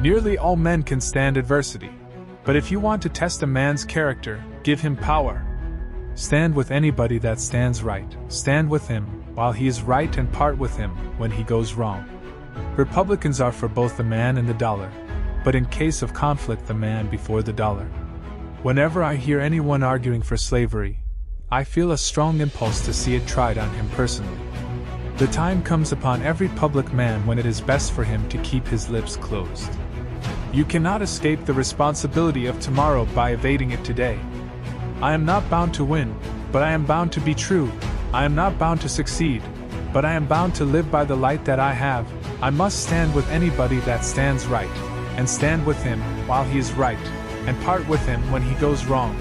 Nearly all men can stand adversity. But if you want to test a man's character, give him power. Stand with anybody that stands right. Stand with him while he is right and part with him when he goes wrong. Republicans are for both the man and the dollar, but in case of conflict, the man before the dollar. Whenever I hear anyone arguing for slavery, I feel a strong impulse to see it tried on him personally. The time comes upon every public man when it is best for him to keep his lips closed. You cannot escape the responsibility of tomorrow by evading it today. I am not bound to win, but I am bound to be true. I am not bound to succeed, but I am bound to live by the light that I have. I must stand with anybody that stands right, and stand with him while he is right, and part with him when he goes wrong.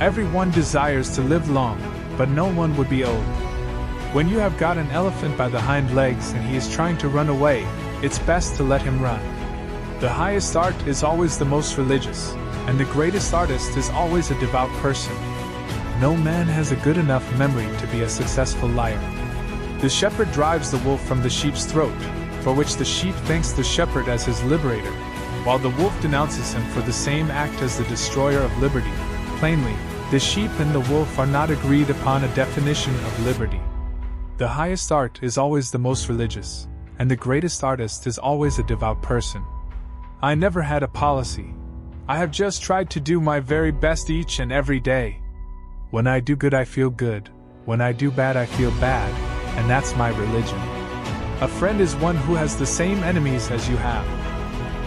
Everyone desires to live long, but no one would be old. When you have got an elephant by the hind legs and he is trying to run away, it's best to let him run. The highest art is always the most religious, and the greatest artist is always a devout person. No man has a good enough memory to be a successful liar. The shepherd drives the wolf from the sheep's throat, for which the sheep thanks the shepherd as his liberator, while the wolf denounces him for the same act as the destroyer of liberty. Plainly, the sheep and the wolf are not agreed upon a definition of liberty. The highest art is always the most religious, and the greatest artist is always a devout person. I never had a policy. I have just tried to do my very best each and every day. When I do good, I feel good. When I do bad, I feel bad, and that's my religion. A friend is one who has the same enemies as you have.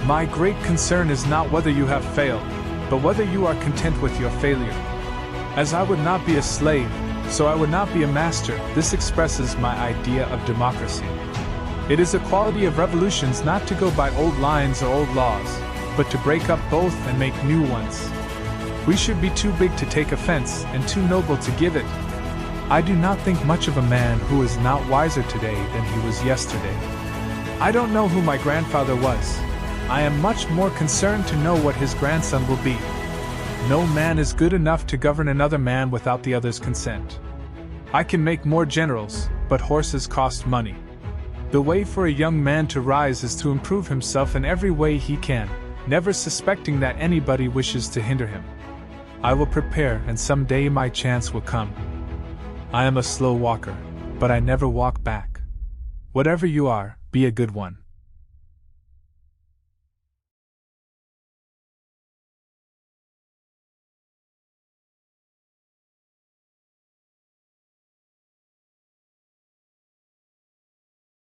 My great concern is not whether you have failed, but whether you are content with your failure. As I would not be a slave, so I would not be a master. This expresses my idea of democracy. It is a quality of revolutions not to go by old lines or old laws, but to break up both and make new ones. We should be too big to take offense and too noble to give it. I do not think much of a man who is not wiser today than he was yesterday. I don't know who my grandfather was. I am much more concerned to know what his grandson will be. No man is good enough to govern another man without the other's consent. I can make more generals, but horses cost money. The way for a young man to rise is to improve himself in every way he can, never suspecting that anybody wishes to hinder him. I will prepare, and someday my chance will come. I am a slow walker, but I never walk back. Whatever you are, be a good one.